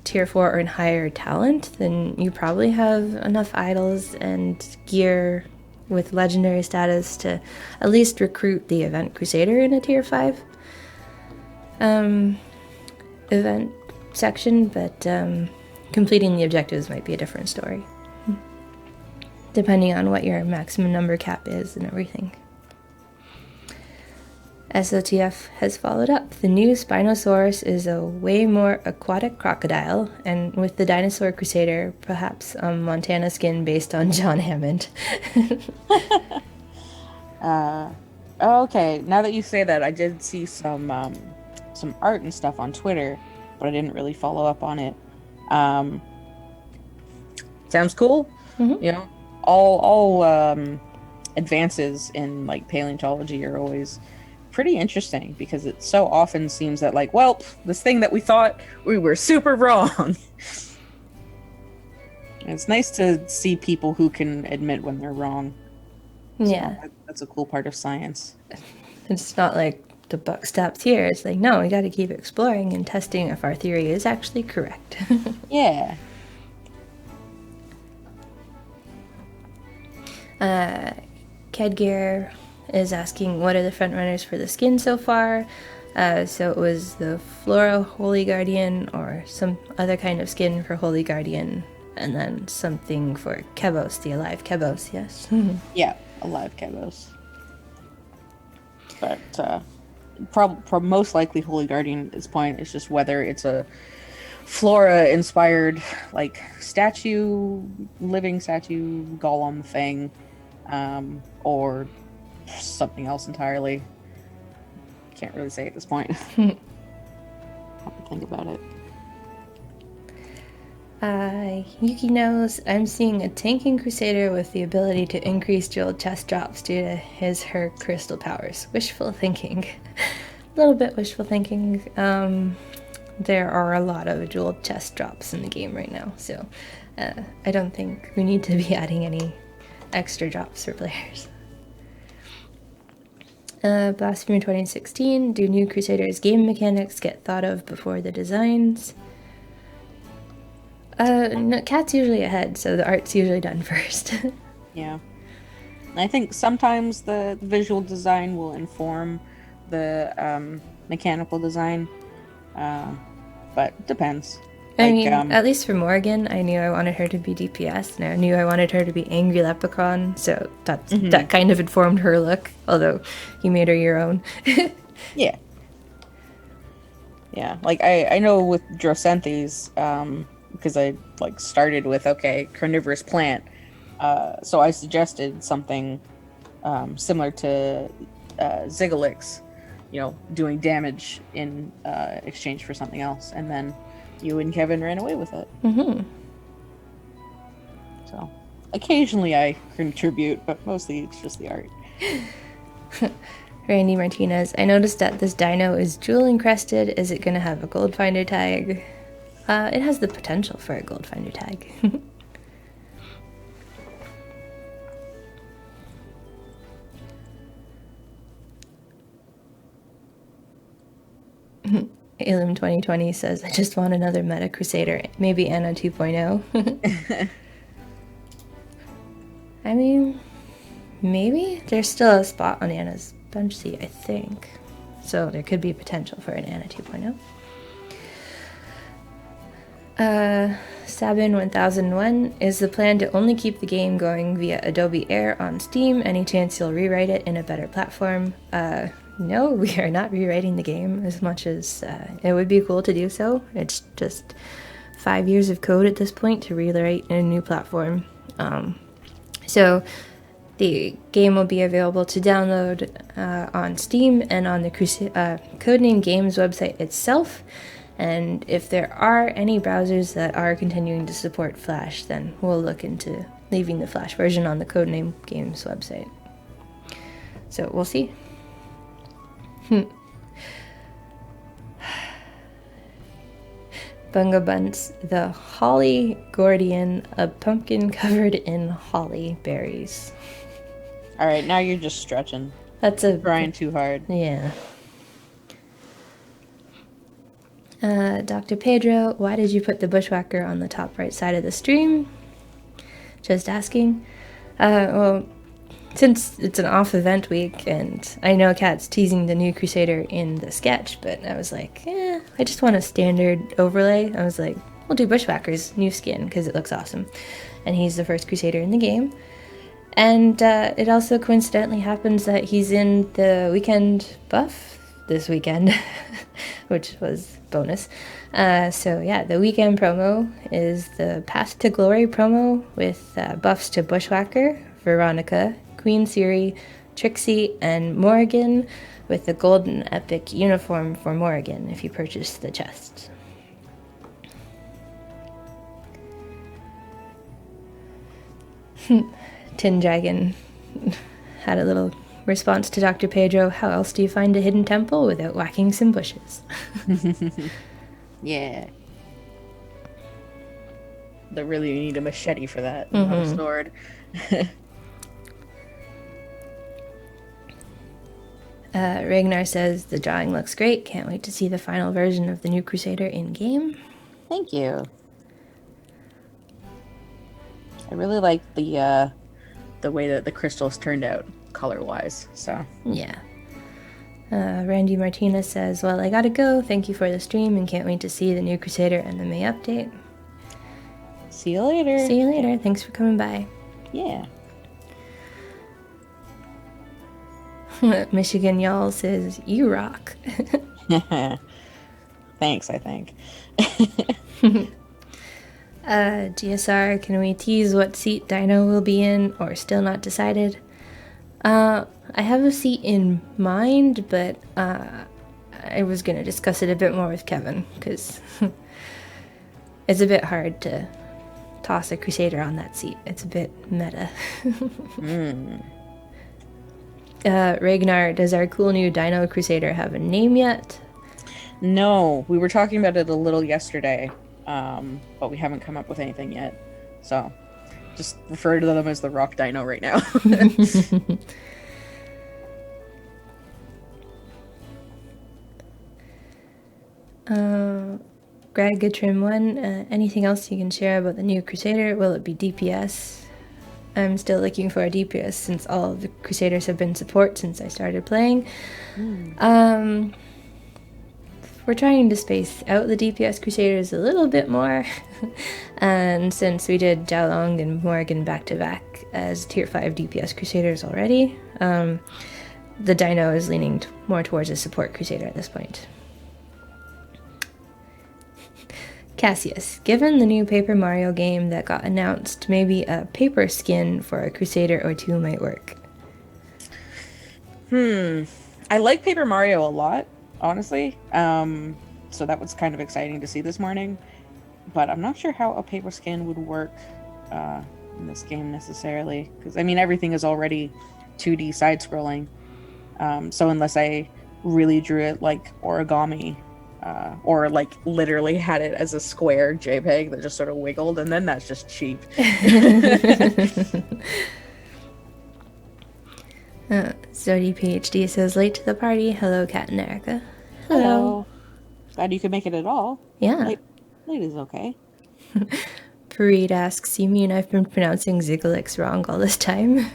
[SPEAKER 1] tier 4 or higher talent, then you probably have enough idols and gear with legendary status to at least recruit the event crusader in a tier 5 event section, but completing the objectives might be a different story, depending on what your maximum number cap is and everything. SOTF has followed up. The new Spinosaurus is a way more aquatic crocodile, and with the Dinosaur Crusader, perhaps a Montana skin based on John Hammond.
[SPEAKER 2] Okay, now that you say that, I did see some art and stuff on Twitter, but I didn't really follow up on it. Sounds cool.
[SPEAKER 1] Mm-hmm.
[SPEAKER 2] You know, all advances in like paleontology are always pretty interesting, because it so often seems that like, well, this thing that we thought, we were super wrong. It's nice to see people who can admit when they're wrong.
[SPEAKER 1] Yeah.
[SPEAKER 2] So that's a cool part of science.
[SPEAKER 1] It's not like the buck stops here. It's like, no, we got to keep exploring and testing if our theory is actually correct.
[SPEAKER 2] Yeah.
[SPEAKER 1] Kedgear is asking, what are the front runners for the skin so far? So it was the Flora Holy Guardian or some other kind of skin for Holy Guardian, and then something for Kebos, the alive Kebos, yes.
[SPEAKER 2] Yeah, alive Kebos. But most likely Holy Guardian at this point is just whether it's a Flora-inspired, like, living statue, golem thing, or something else entirely. Can't really say at this point. Have to think about it.
[SPEAKER 1] Yuki knows I'm seeing a tanking crusader with the ability to increase jeweled chest drops due to her crystal powers. Wishful thinking. A little bit wishful thinking. There are a lot of jeweled chest drops in the game right now, so I don't think we need to be adding any extra drops for players. Blasphemy 2016, do new Crusaders game mechanics get thought of before the designs? No, Kat's usually ahead, so the art's usually done first.
[SPEAKER 2] Yeah. I think sometimes the visual design will inform the mechanical design, but it depends.
[SPEAKER 1] I mean, at least for Morrigan, I knew I wanted her to be DPS, and I knew I wanted her to be Angry Leprechaun, so that kind of informed her look, although you made her your own.
[SPEAKER 2] Yeah. Yeah, like, I know with Drosenthes, because I, like, started with, carnivorous plant, so I suggested something similar to Zigalix, doing damage in exchange for something else, and then you and Kevin ran away with it.
[SPEAKER 1] Mm-hmm.
[SPEAKER 2] So, occasionally I contribute, but mostly it's just the art.
[SPEAKER 1] Randy Martinez, I noticed that this dino is jewel encrusted. Is it going to have a gold finder tag? It has the potential for a gold finder tag. Alum 2020 says, I just want another Meta Crusader, maybe Anna 2.0. I mean, maybe? There's still a spot on Anna's bench seat, I think. So there could be potential for an Anna 2.0. Sabin 1001, is the plan to only keep the game going via Adobe Air on Steam? Any chance you'll rewrite it in a better platform? No, we are not rewriting the game, as much as it would be cool to do so. It's just 5 years of code at this point to rewrite in a new platform. So the game will be available to download on Steam and on the Codename Games website itself. And if there are any browsers that are continuing to support Flash, then we'll look into leaving the Flash version on the Codename Games website. So we'll see. Bunga Buns, the Holly Gordian, a pumpkin covered in holly berries.
[SPEAKER 2] Alright, now you're just stretching.
[SPEAKER 1] That's
[SPEAKER 2] trying too hard.
[SPEAKER 1] Yeah. Dr. Pedro, why did you put the bushwhacker on the top right side of the stream? Just asking. Well, since it's an off event week, and I know Kat's teasing the new Crusader in the sketch, but I was like, I just want a standard overlay. I was like, we'll do Bushwhacker's new skin, because it looks awesome. And he's the first Crusader in the game. And it also coincidentally happens that he's in the weekend buff this weekend, which was bonus. So yeah, the weekend promo is the Path to Glory promo with buffs to Bushwhacker, Veronica, Queen Ciri, Trixie, and Morrigan, with the golden epic uniform for Morrigan if you purchase the chest. Tin Dragon had a little response to Dr. Pedro. How else do you find a hidden temple without whacking some bushes?
[SPEAKER 2] Yeah. They really need a machete for that, not a sword.
[SPEAKER 1] Ragnar says the drawing looks great. Can't wait to see the final version of the new Crusader in game.
[SPEAKER 2] Thank you. I really like the way that the crystals turned out color-wise. So
[SPEAKER 1] yeah. Randy Martinez says, well, I gotta go. Thank you for the stream and can't wait to see the new Crusader and the May update.
[SPEAKER 2] See you later.
[SPEAKER 1] See you later. Thanks for coming by.
[SPEAKER 2] Yeah.
[SPEAKER 1] Michigan Y'all says, you rock.
[SPEAKER 2] Thanks, I think.
[SPEAKER 1] GSR, can we tease what seat Dino will be in or still not decided? I have a seat in mind, but I was going to discuss it a bit more with Kevin because it's a bit hard to toss a Crusader on that seat. It's a bit meta. Ragnar, does our cool new Dino Crusader have a name yet?
[SPEAKER 2] No, we were talking about it a little yesterday, but we haven't come up with anything yet. So just refer to them as the Rock Dino right now.
[SPEAKER 1] Greg Goodtrim 1, anything else you can share about the new Crusader? Will it be DPS? I'm still looking for a DPS since all of the Crusaders have been support since I started playing. We're trying to space out the DPS Crusaders a little bit more. And since we did Jialong and Morgan back-to-back as Tier 5 DPS Crusaders already, the Dino is leaning more towards a support Crusader at this point. Cassius, given the new Paper Mario game that got announced, maybe a paper skin for a Crusader or two might work.
[SPEAKER 2] I like Paper Mario a lot, honestly. So that was kind of exciting to see this morning. But I'm not sure how a paper skin would work in this game necessarily. Because, I mean, everything is already 2D side-scrolling. So unless I really drew it like origami, or like literally had it as a square JPEG that just sort of wiggled, and then that's just cheap.
[SPEAKER 1] Zodi PhD says, late to the party. Hello, Kat and Erika. Hello.
[SPEAKER 2] Glad you could make it at all.
[SPEAKER 1] Yeah.
[SPEAKER 2] Late is okay.
[SPEAKER 1] Fareed asks, you mean I've been pronouncing Zigalix wrong all this time?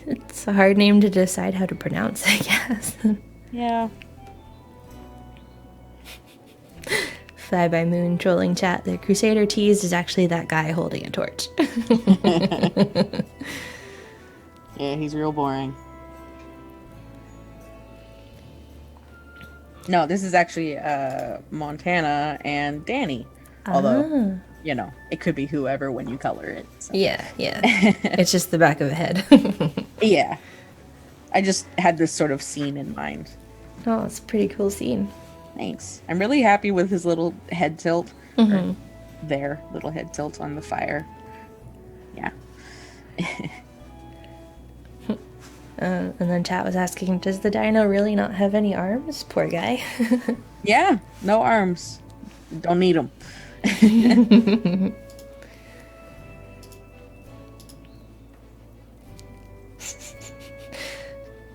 [SPEAKER 1] It's a hard name to decide how to pronounce, I guess.
[SPEAKER 2] Yeah.
[SPEAKER 1] Fly by Moon trolling chat. The Crusader teased is actually that guy holding a torch.
[SPEAKER 2] Yeah, he's real boring. No, this is actually Montana and Danny. Although, you know, it could be whoever when you color it. So.
[SPEAKER 1] Yeah. It's just the back of a head.
[SPEAKER 2] Yeah. I just had this sort of scene in mind.
[SPEAKER 1] Oh, it's a pretty cool scene.
[SPEAKER 2] Thanks. I'm really happy with his little head tilt.
[SPEAKER 1] Mm-hmm.
[SPEAKER 2] Or their little head tilt on the fire. Yeah.
[SPEAKER 1] And then chat was asking, does the dino really not have any arms? Poor guy.
[SPEAKER 2] Yeah, no arms. Don't need them.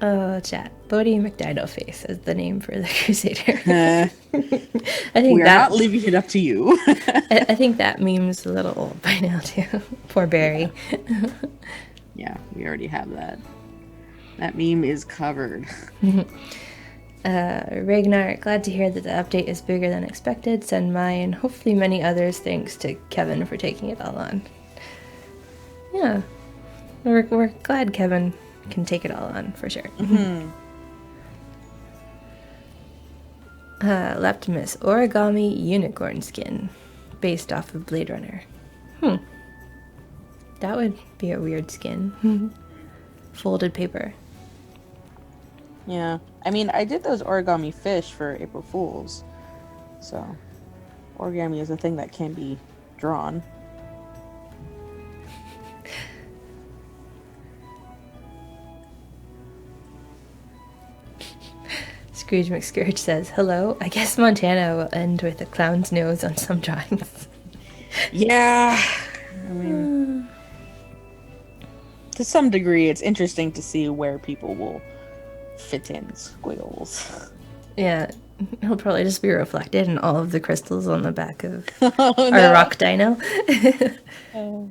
[SPEAKER 1] Oh, chat. Bodie McDino face is the name for the Crusader.
[SPEAKER 2] I think we're not leaving it up to you.
[SPEAKER 1] I think that meme's a little old by now, too. Poor Barry.
[SPEAKER 2] Yeah, we already have that. That meme is covered.
[SPEAKER 1] Ragnar, glad to hear that the update is bigger than expected. Send my and hopefully many others thanks to Kevin for taking it all on. Yeah. We're glad Kevin can take it all on, for sure.
[SPEAKER 2] Mm-hmm.
[SPEAKER 1] Leptimus, origami unicorn skin, based off of Blade Runner. That would be a weird skin. Folded paper.
[SPEAKER 2] Yeah. I mean, I did those origami fish for April Fools. So, origami is a thing that can be drawn.
[SPEAKER 1] Scrooge McScourge says, hello, I guess Montana will end with a clown's nose on some drawings.
[SPEAKER 2] Yeah. I mean, to some degree, it's interesting to see where people will fit in squiggles.
[SPEAKER 1] Yeah, he'll probably just be reflected in all of the crystals on the back of
[SPEAKER 2] Oh,
[SPEAKER 1] our
[SPEAKER 2] no.
[SPEAKER 1] rock dino.
[SPEAKER 2] Oh.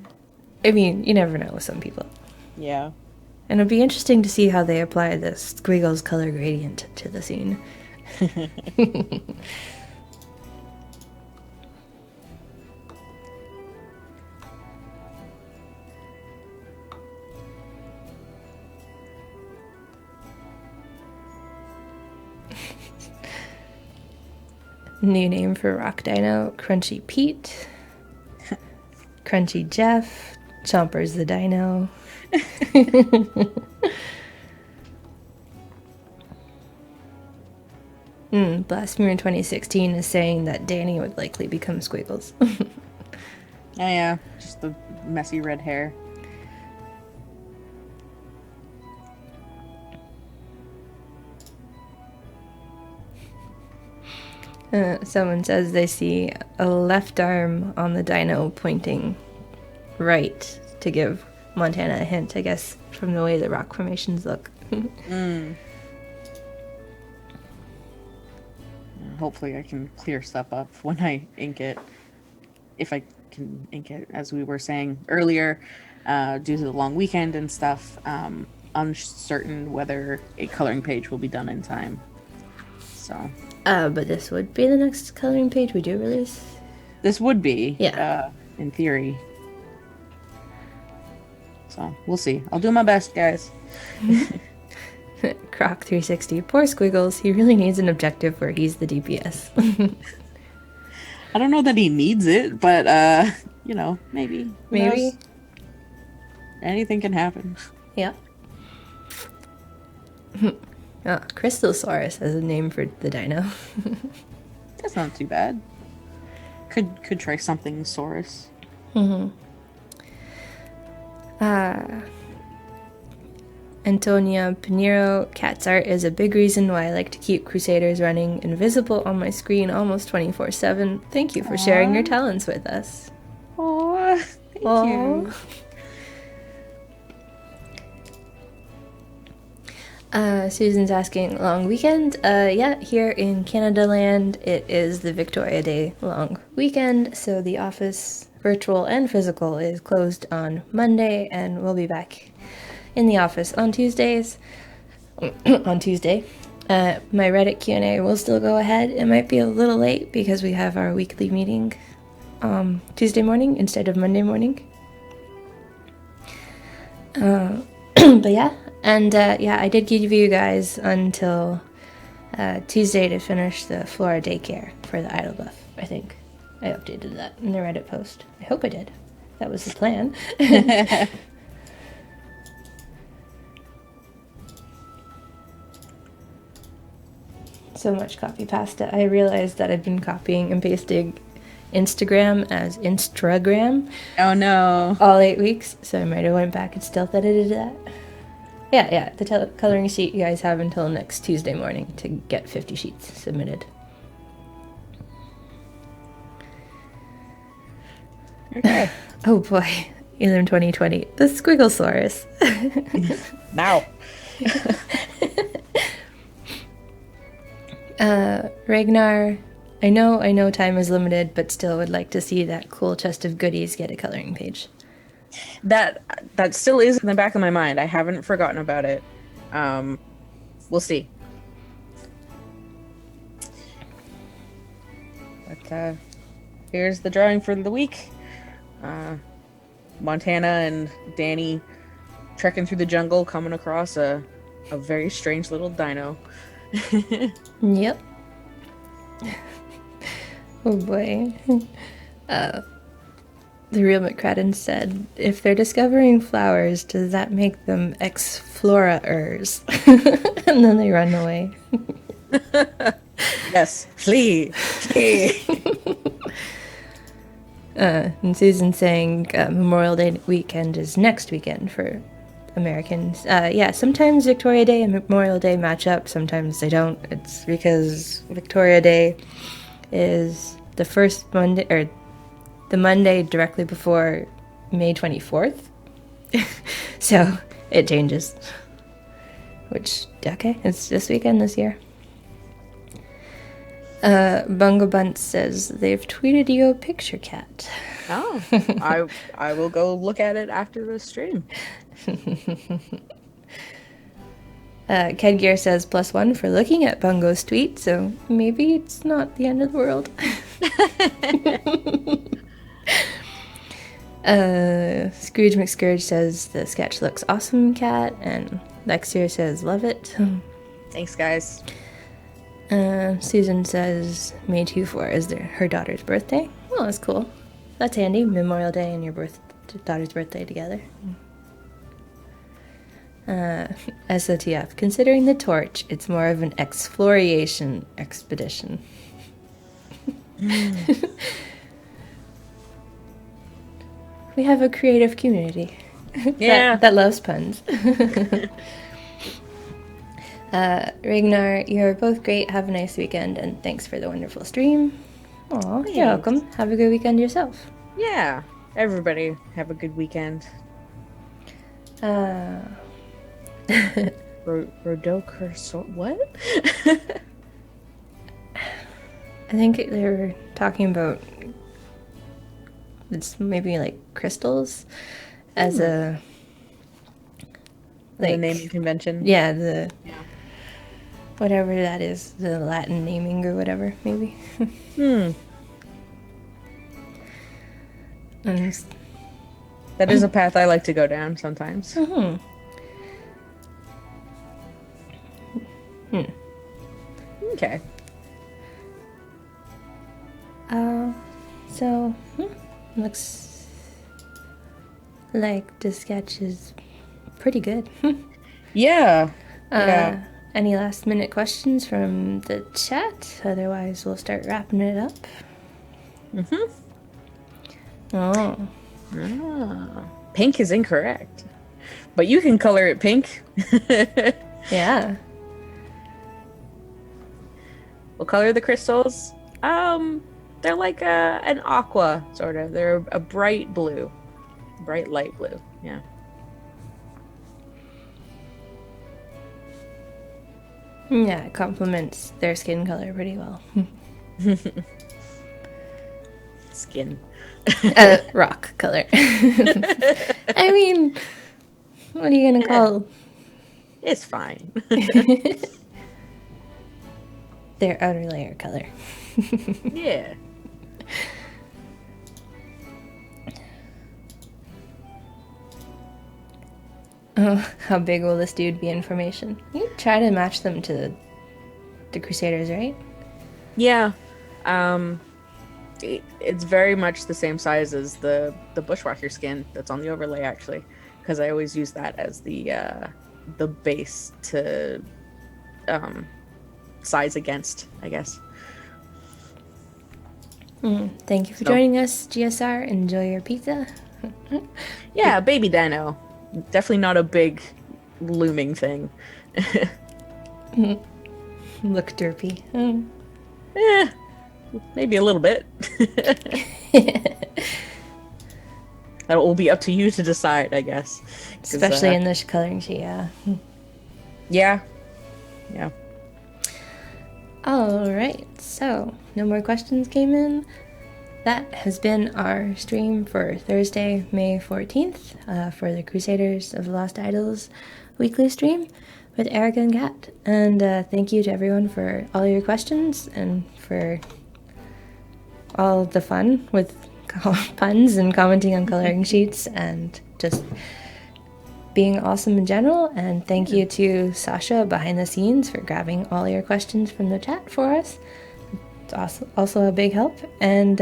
[SPEAKER 1] I mean, you never know with some people.
[SPEAKER 2] Yeah.
[SPEAKER 1] And it'd be interesting to see how they apply the squiggles color gradient to the scene. New name for Rock Dino, Crunchy Pete. Crunchy Jeff. Chompers the Dino. Blasphemy 2016 is saying that Danny would likely become Squiggles.
[SPEAKER 2] Oh, yeah, just the messy red hair.
[SPEAKER 1] Someone says they see a left arm on the dino pointing right to give Montana a hint, I guess, from the way the rock formations look.
[SPEAKER 2] Hopefully I can clear stuff up when I ink it. If I can ink it, as we were saying earlier, due to the long weekend and stuff, uncertain whether a coloring page will be done in time. So.
[SPEAKER 1] But this would be the next coloring page we do release? This
[SPEAKER 2] would be,
[SPEAKER 1] yeah.
[SPEAKER 2] In theory. So, we'll see. I'll do my best, guys.
[SPEAKER 1] Croc 360. Poor Squiggles. He really needs an objective where he's the DPS.
[SPEAKER 2] I don't know that he needs it, but, maybe.
[SPEAKER 1] Maybe.
[SPEAKER 2] Anything can happen.
[SPEAKER 1] Yeah. Crystalsaurus as a name for the dino.
[SPEAKER 2] That's not too bad. Could try something Saurus.
[SPEAKER 1] Antonia Pinheiro, Kat's art is a big reason why I like to keep Crusaders running invisible on my screen almost 24/7. Thank you for sharing your talents with us.
[SPEAKER 2] Aww, thank you.
[SPEAKER 1] Susan's asking, long weekend? Yeah, here in Canada land, it is the Victoria Day long weekend, so the office, virtual and physical, is closed on Monday, and we'll be back in the office on Tuesdays. On Tuesday. My Reddit Q&A will still go ahead. It might be a little late because we have our weekly meeting Tuesday morning instead of Monday morning. But yeah. And, I did give you guys until Tuesday to finish the Flora daycare for the Idle Buff, I think. I updated that in the Reddit post. I hope I did. That was the plan. So much copy pasta. I realized that I've been copying and pasting Instagram as Instagram.
[SPEAKER 2] Oh, no.
[SPEAKER 1] All 8 weeks, so I might have went back and stealth edited that. Yeah, the coloring sheet you guys have until next Tuesday morning to get 50 sheets submitted.
[SPEAKER 2] Okay.
[SPEAKER 1] Oh boy, Elim 2020, the Squigglesaurus.
[SPEAKER 2] Now.
[SPEAKER 1] Ragnar, I know time is limited, but still would like to see that cool chest of goodies get a coloring page.
[SPEAKER 2] That still is in the back of my mind. I haven't forgotten about it. We'll see. But here's the drawing for the week. Montana and Danny trekking through the jungle, coming across a very strange little dino.
[SPEAKER 1] Yep. Oh boy. The real McCradden said, if they're discovering flowers, does that make them explorers? And then they run away.
[SPEAKER 2] Yes, flee.
[SPEAKER 1] And Susan saying Memorial Day weekend is next weekend for Americans. Sometimes Victoria Day and Memorial Day match up, sometimes they don't. It's because Victoria Day is the first Monday, or the Monday directly before May 24th. So it changes. Which, okay, it's this weekend this year. Bungo Bunt says they've tweeted you a picture, Kat.
[SPEAKER 2] Oh, I will go look at it after the stream.
[SPEAKER 1] Kedgear says +1 for looking at Bungo's tweet, so maybe it's not the end of the world. Scrooge McScourge says the sketch looks awesome, Kat, and Lexier says love it.
[SPEAKER 2] Thanks, guys.
[SPEAKER 1] Susan says May 24 is her daughter's birthday. Oh, that's cool. That's handy. Memorial Day and your daughter's birthday together. SOTF. Considering the torch, it's more of an exploration expedition. We have a creative community.
[SPEAKER 2] Yeah.
[SPEAKER 1] that loves puns. Ragnar, you're both great. Have a nice weekend, and thanks for the wonderful stream. Aw, you're welcome. Have a good weekend yourself.
[SPEAKER 2] Yeah. Everybody have a good weekend. Rodoker, what?
[SPEAKER 1] I think they were talking about it's maybe like crystals as a
[SPEAKER 2] like the naming convention.
[SPEAKER 1] Yeah, whatever that is, the Latin naming or whatever, maybe.
[SPEAKER 2] That is a path I like to go down sometimes. Okay.
[SPEAKER 1] So looks like the sketch is pretty good.
[SPEAKER 2] Yeah.
[SPEAKER 1] Any last minute questions from the chat? Otherwise, we'll start wrapping it up.
[SPEAKER 2] Pink is incorrect, but you can color it pink.
[SPEAKER 1] Yeah.
[SPEAKER 2] What color are the crystals? They're like an aqua, sort of. They're a bright blue. Bright light blue, yeah.
[SPEAKER 1] Yeah, it complements their skin color pretty well.
[SPEAKER 2] Skin.
[SPEAKER 1] Rock color. I mean, what are you gonna call?
[SPEAKER 2] It's fine.
[SPEAKER 1] Their outer layer color.
[SPEAKER 2] Yeah.
[SPEAKER 1] Oh, how big will this dude be in formation? You try to match them to the Crusaders, right?
[SPEAKER 2] Yeah. It's very much the same size as the bushwhacker skin that's on the overlay, actually, because I always use that as the base to size against, I guess.
[SPEAKER 1] Thank you for joining us, GSR. Enjoy your pizza.
[SPEAKER 2] Yeah, baby dino. Definitely not a big looming thing.
[SPEAKER 1] Look derpy.
[SPEAKER 2] Maybe a little bit. That will be up to you to decide, I guess.
[SPEAKER 1] Especially in this coloring sheet, yeah.
[SPEAKER 2] Yeah.
[SPEAKER 1] Alright, so no more questions came in. That has been our stream for Thursday, May 14th, for the Crusaders of the Lost Idols weekly stream with Erika and Kat. And thank you to everyone for all your questions and for all the fun with puns and commenting on coloring sheets and just being awesome in general. And thank you to Sasha behind the scenes for grabbing all your questions from the chat for us. It's also a big help. And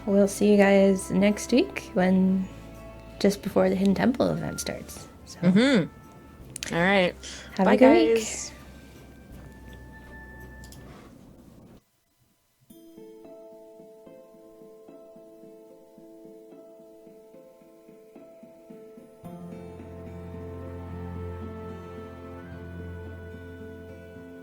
[SPEAKER 1] we'll see you guys next week just before the Hidden Temple event starts. So,
[SPEAKER 2] all right.
[SPEAKER 1] Have
[SPEAKER 2] Bye,
[SPEAKER 1] a good
[SPEAKER 2] guys.
[SPEAKER 1] week.